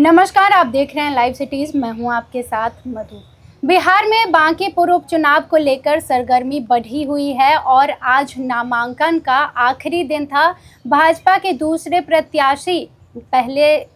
नमस्कार, आप देख रहे हैं लाइव सिटीज। मैं हूं आपके साथ मधु। बिहार में बांकीपुर उपचुनाव को लेकर सरगर्मी बढ़ी हुई है और आज नामांकन का आखिरी दिन था। भाजपा के दूसरे प्रत्याशी पहले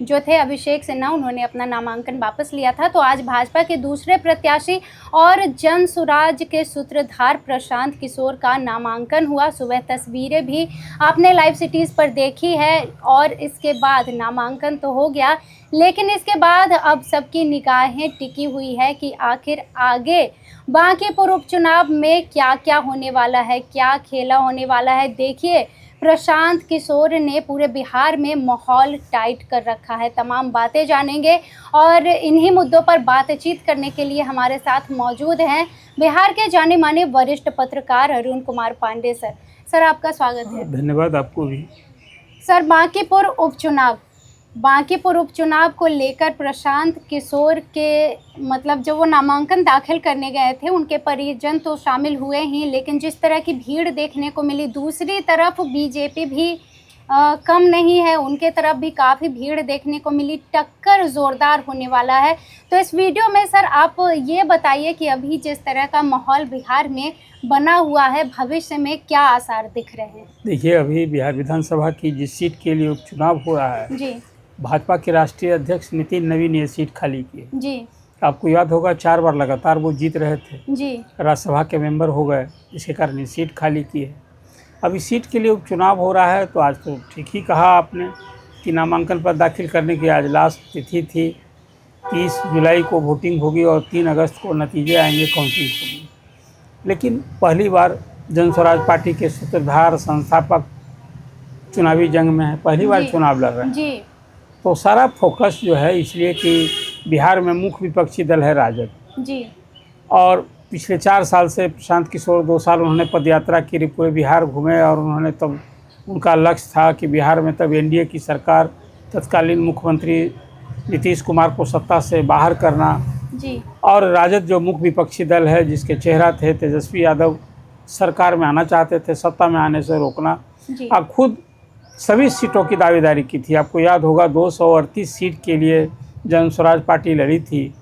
जो थे अभिषेक सिन्हा, उन्होंने अपना नामांकन वापस लिया था। तो आज भाजपा के दूसरे प्रत्याशी और जन सुराज के सूत्रधार प्रशांत किशोर का नामांकन हुआ। सुबह तस्वीरें भी आपने लाइव सिटीज़ पर देखी है और इसके बाद नामांकन तो हो गया, लेकिन इसके बाद अब सबकी निगाहें टिकी हुई है कि आखिर आगे बांकीपुर उपचुनाव में क्या क्या होने वाला है, क्या खेला होने वाला है। देखिए, प्रशांत किशोर ने पूरे बिहार में माहौल टाइट कर रखा है। तमाम बातें जानेंगे और इन्हीं मुद्दों पर बातचीत करने के लिए हमारे साथ मौजूद हैं बिहार के जाने माने वरिष्ठ पत्रकार अरुण कुमार पांडे। सर आपका स्वागत है। धन्यवाद, आपको भी। सर, बांकीपुर उपचुनाव को लेकर प्रशांत किशोर के जो वो नामांकन दाखिल करने गए थे, उनके परिजन तो शामिल हुए ही, लेकिन जिस तरह की भीड़ देखने को मिली, दूसरी तरफ बीजेपी भी कम नहीं है, उनके तरफ भी काफ़ी भीड़ देखने को मिली। टक्कर ज़ोरदार होने वाला है। तो इस वीडियो में सर आप ये बताइए कि अभी जिस तरह का माहौल बिहार में बना हुआ है, भविष्य में क्या आसार दिख रहे हैं? देखिए, अभी बिहार विधानसभा की जिस सीट के लिए उपचुनाव हो रहा है जी, भाजपा के राष्ट्रीय अध्यक्ष नितिन नवीन ये सीट खाली की है। जी, आपको याद होगा 4 बार लगातार वो जीत रहे थे, जी, राज्यसभा के मेंबर हो गए, इसके कारण ये सीट खाली की है। अब इस सीट के लिए उपचुनाव हो रहा है, तो आज तो ठीक ही कहा आपने कि नामांकन पत्र दाखिल करने की आज लास्ट तिथि थी। 30 जुलाई को वोटिंग होगी और 3 अगस्त को नतीजे आएंगे, काउंटिंग होगी। लेकिन पहली बार जन स्वराज पार्टी के सूत्रधार संस्थापक चुनावी जंग में है, पहली बार चुनाव लड़ रहे हैं। जी, तो सारा फोकस जो है इसलिए कि बिहार में मुख्य विपक्षी दल है राजद, जी, और पिछले 4 साल से प्रशांत किशोर 2 साल उन्होंने पदयात्रा की, पूरे बिहार घूमे और उन्होंने तब उनका लक्ष्य था कि बिहार में तब एनडीए की सरकार, तत्कालीन मुख्यमंत्री नीतीश कुमार को सत्ता से बाहर करना, जी, और राजद जो मुख्य विपक्षी दल है जिसके चेहरा थे तेजस्वी यादव, सरकार में आना चाहते थे, सत्ता में आने से रोकना। अब खुद सभी सीटों की दावेदारी की थी। आपको याद होगा 238 सीट के लिए जन स्वराज पार्टी लड़ी थी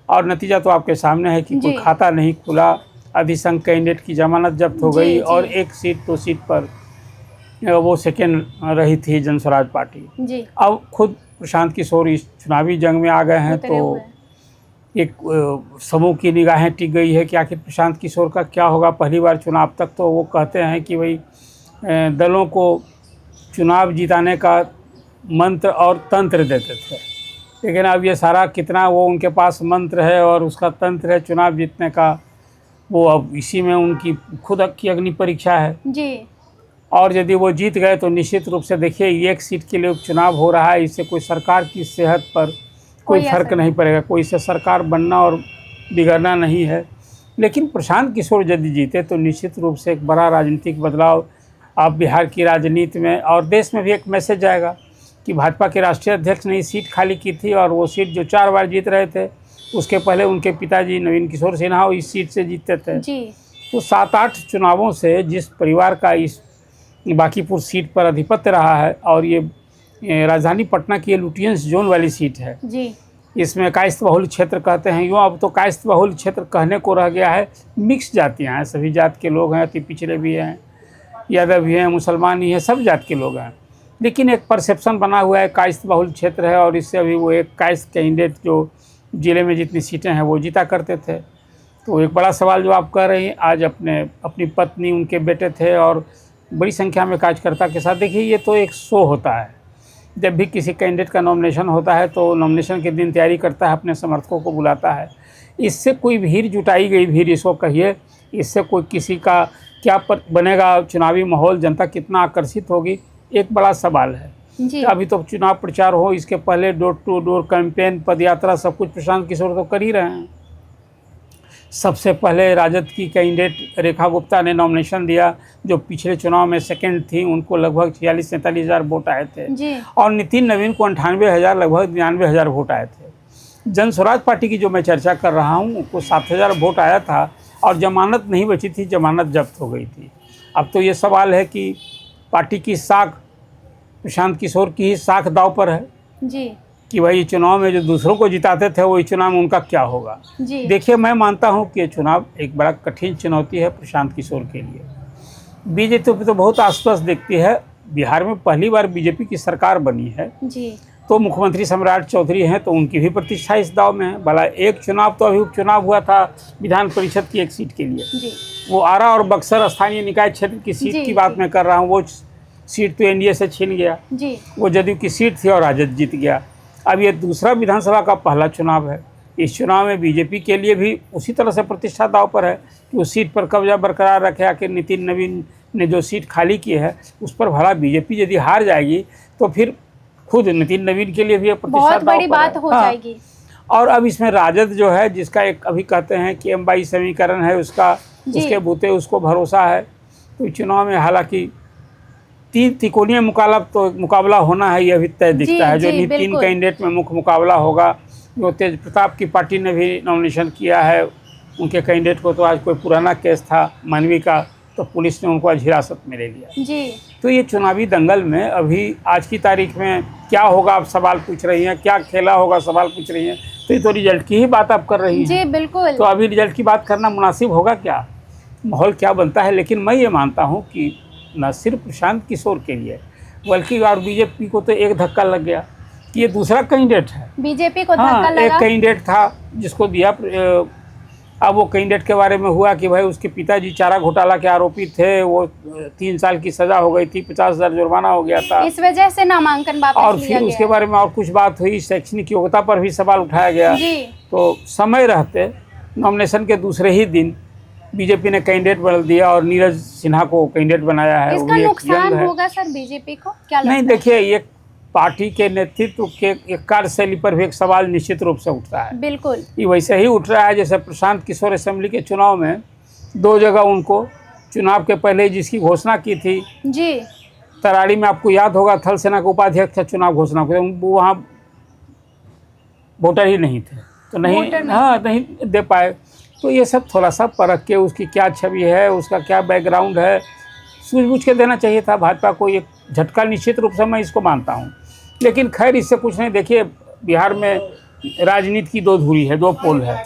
और नतीजा तो आपके सामने है कि कोई खाता नहीं खुला, अधिसंख्यक कैंडिडेट की जमानत जब्त हो गई और एक सीट 2 सीट पर वो सेकेंड रही थी जन स्वराज पार्टी। जी। अब खुद प्रशांत किशोर इस चुनावी जंग में आ गए हैं, तो एक समूह की निगाहें टिक गई है कि आखिर प्रशांत किशोर का क्या होगा। पहली बार चुनाव तक तो वो कहते हैं कि भाई दलों को चुनाव जिताने का मंत्र और तंत्र देते थे, लेकिन अब ये सारा कितना वो उनके पास मंत्र है और उसका तंत्र है चुनाव जीतने का, वो अब इसी में उनकी खुद की अग्नि परीक्षा है। जी। और यदि वो जीत गए तो निश्चित रूप से देखिए, एक सीट के लिए उपचुनाव हो रहा है, इससे कोई सरकार की सेहत पर कोई फर्क नहीं पड़ेगा, कोई इससे सरकार बनना और बिगड़ना नहीं है। लेकिन प्रशांत किशोर यदि जीते तो निश्चित रूप से एक बड़ा राजनीतिक बदलाव अब बिहार की राजनीति में और देश में भी एक मैसेज जाएगा कि भाजपा के राष्ट्रीय अध्यक्ष ने सीट खाली की थी और वो सीट जो 4 बार जीत रहे थे, उसके पहले उनके पिताजी नवीन किशोर सिन्हा इस सीट से जीतते थे। जी। तो 7-8 चुनावों से जिस परिवार का इस बांकीपुर सीट पर आधिपत्य रहा है, और ये राजधानी पटना की लुटियंस जोन वाली सीट है जी। इसमें कायस्थ बहुल क्षेत्र कहते हैं यूँ, अब तो कायस्थ बहुल क्षेत्र कहने को रह गया है। मिक्स जातियाँ हैं, सभी जात के लोग हैं, अति पिछड़े भी हैं, यादव भी हैं, मुसलमान भी हैं, सब जात के लोग हैं। लेकिन एक परसेप्शन बना हुआ है कायस्थ बहुल क्षेत्र है, और इससे अभी वो एक कायस्थ कैंडिडेट जो ज़िले में जितनी सीटें हैं वो जीता करते थे। तो एक बड़ा सवाल जो आप कह रहे हैं, आज अपनी पत्नी, उनके बेटे थे और बड़ी संख्या में कार्यकर्ता के साथ। देखिए, ये तो एक शो होता है। जब भी किसी कैंडिडेट का नॉमिनेशन होता है तो नॉमिनेशन के दिन तैयारी करता है, अपने समर्थकों को बुलाता है। इससे कोई भीड़ जुटाई गई भीड़ इसको कहिए, इससे कोई किसी का क्या बनेगा चुनावी माहौल, जनता कितना आकर्षित होगी, एक बड़ा सवाल है। जी। अभी तो चुनाव प्रचार हो, इसके पहले डोर टू डोर कैंपेन, पदयात्रा, सब कुछ प्रशांत किशोर तो कर ही रहे हैं। सबसे पहले राजद की कैंडिडेट रेखा गुप्ता ने नॉमिनेशन दिया, जो पिछले चुनाव में सेकंड थी, उनको लगभग 46-47 हज़ार वोट आए थे। जी। और नितिन नवीन को 98,000, लगभग 99,000 वोट आए थे। जन स्वराज पार्टी की जो मैं चर्चा कर रहा हूँ, उनको 7,000 वोट आया था और जमानत नहीं बची थी, जमानत जब्त हो गई थी। अब तो ये सवाल है कि पार्टी की साख प्रशांत किशोर की ही साख दाव पर है। जी। कि भाई चुनाव में जो दूसरों को जिताते थे वो इस चुनाव में उनका क्या होगा। जी देखिए, मैं मानता हूँ कि ये चुनाव एक बड़ा कठिन चुनौती है प्रशांत किशोर के लिए। बीजेपी तो बहुत आश्वस्त दिखती है। बिहार में पहली बार बीजेपी की सरकार बनी है, जी तो मुख्यमंत्री सम्राट चौधरी हैं, तो उनकी भी प्रतिष्ठा इस दाव में है। भला एक चुनाव तो अभी उपचुनाव हुआ था विधान परिषद की एक सीट के लिए, जी वो आरा और बक्सर स्थानीय निकाय क्षेत्र की सीट जी, की बात जी। मैं कर रहा हूँ। वो सीट तो एनडीए से छीन गया, जी वो जदयू की सीट थी और राजद जीत गया। अब ये दूसरा विधानसभा का पहला चुनाव है। इस चुनाव में बीजेपी के लिए भी उसी तरह से प्रतिष्ठा दाव पर है कि उस सीट पर कब्जा बरकरार रखे। आखिर नितिन नवीन ने जो सीट खाली की है उस पर भला बीजेपी यदि हार जाएगी तो फिर खुद नितिन नवीन के लिए भी प्रतिष्ठा बहुत दाव बड़ी पर बात है। हो हाँ। जाएगी। और अब इसमें राजद जो है, जिसका एक अभी कहते हैं कि M22 समीकरण है उसका, जी। उसके बूते उसको भरोसा है। तो चुनाव में हालांकि तीन त्रिकोणीय मुकाबला होना है, ये अभी तय दिखता है। जो जी, तीन बिल्कुल। कैंडिडेट में मुख्य मुकाबला होगा, जो तेज प्रताप की पार्टी ने भी नॉमिनेशन किया है, उनके कैंडिडेट को तो आज कोई पुराना केस था मानवी का, तो पुलिस ने उनको आज हिरासत में ले लिया। जी तो ये चुनावी दंगल में अभी आज की तारीख में क्या होगा, आप सवाल पूछ रही हैं, क्या खेला होगा सवाल पूछ रही हैं, तो ये तो रिजल्ट की ही बात आप कर रही हैं। जी बिल्कुल। तो अभी रिजल्ट की बात करना मुनासिब होगा क्या, माहौल क्या बनता है। लेकिन मैं ये मानता हूँ कि न सिर्फ प्रशांत किशोर के लिए बल्कि और बीजेपी को तो एक धक्का लग गया कि ये दूसरा कैंडिडेट है। बीजेपी को हाँ, धक्का लगा। एक कैंडिडेट था जिसको दिया, अब वो कैंडिडेट के बारे में हुआ कि भाई उसके पिताजी चारा घोटाला के आरोपी थे, वो 3 साल की सज़ा हो गई थी, 50,000 जुर्माना हो गया था, इस वजह से नामांकन वापस और लिया फिर गया। उसके बारे में और कुछ बात हुई, शैक्षणिक योग्यता पर भी सवाल उठाया गया। जी तो समय रहते नॉमिनेशन के दूसरे ही दिन बीजेपी ने कैंडिडेट बदल दिया और नीरज सिन्हा को कैंडिडेट बनाया है। वो इसका भी एक नुकसान यंग है। होगा सर बीजेपी को, क्या लगता नहीं, है? देखिए, ये पार्टी के नेतृत्व के एक कार्यशैली पर भी एक सवाल निश्चित रूप से उठता है। बिल्कुल। ये वैसे ही उठ रहा है जैसे प्रशांत किशोर असेंबली के चुनाव में 2 जगह उनको चुनाव के पहले जिसकी घोषणा की थी, जी तराड़ी में आपको याद होगा थल सेना के उपाध्यक्ष का चुनाव घोषणा को, वो वहाँ वोटर ही नहीं थे, तो नहीं दे पाए। तो ये सब थोड़ा सा परख के उसकी क्या छवि है, उसका क्या बैकग्राउंड है, सूझबूझ के देना चाहिए था भाजपा को। ये झटका निश्चित रूप से मैं इसको मानता हूँ, लेकिन खैर इससे कुछ नहीं। देखिए, बिहार में राजनीति की 2 धुरी है, 2 पोल है।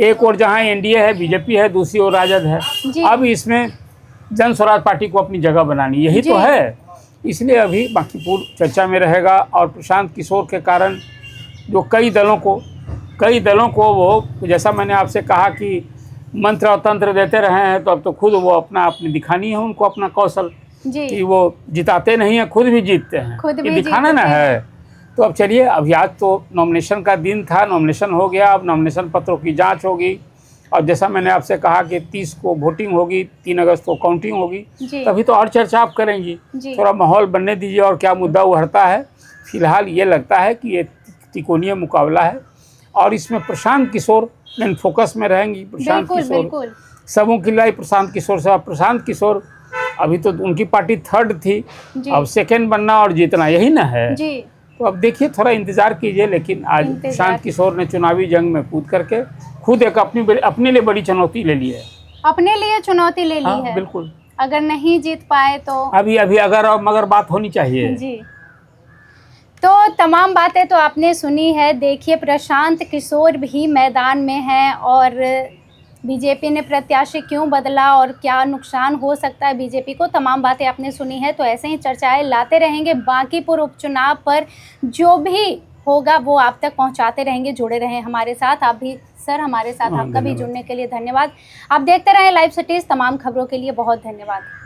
एक और जहाँ एनडीए है, बीजेपी है, दूसरी ओर राजद है। अब इसमें जन स्वराज पार्टी को अपनी जगह बनानी, यही तो है। इसलिए अभी बांकीपुर चर्चा में रहेगा। और प्रशांत किशोर के कारण जो कई दलों को वो, जैसा मैंने आपसे कहा कि मंत्र और तंत्र देते रहे हैं, तो अब तो खुद वो अपनी दिखानी है उनको अपना कौशल, कि वो जिताते नहीं हैं, खुद भी जीतते हैं, ये दिखाना ना है। तो अब चलिए, अभी आज तो नॉमिनेशन का दिन था, नॉमिनेशन हो गया, अब नॉमिनेशन पत्रों की जांच होगी। और जैसा मैंने आपसे कहा कि 30 को वोटिंग होगी, 3 अगस्त को काउंटिंग होगी, तभी तो और चर्चा आप करेंगी। थोड़ा माहौल बनने दीजिए और क्या मुद्दा उभरता है। फिलहाल ये लगता है कि ये त्रिकोणीय मुकाबला है और इसमें प्रशांत किशोर मेन फोकस में रहेंगी। प्रशांत किशोर सबों की लाई प्रशांत किशोर से। प्रशांत किशोर अभी तो उनकी पार्टी 3rd थी, अब 2nd बनना और जीतना, यही ना है जी। तो अब देखिए, थोड़ा इंतजार कीजिए। लेकिन आज प्रशांत किशोर ने चुनावी जंग में कूद करके खुद एक अपने लिए बड़ी चुनौती ले ली है। अपने लिए चुनौती ले ली है, बिल्कुल। अगर नहीं जीत पाए तो अभी अगर और मगर बात होनी चाहिए जी। तो तमाम बातें तो आपने सुनी है। देखिए, प्रशांत किशोर भी मैदान में हैं और बीजेपी ने प्रत्याशी क्यों बदला और क्या नुकसान हो सकता है बीजेपी को, तमाम बातें आपने सुनी है। तो ऐसे ही चर्चाएं लाते रहेंगे। बांकीपुर उपचुनाव पर जो भी होगा वो आप तक पहुंचाते रहेंगे। जुड़े रहें हमारे साथ। आप भी सर हमारे साथ, आपका भी जुड़ने के लिए धन्यवाद। आप देखते रहें लाइव सिटीज़। तमाम खबरों के लिए बहुत धन्यवाद।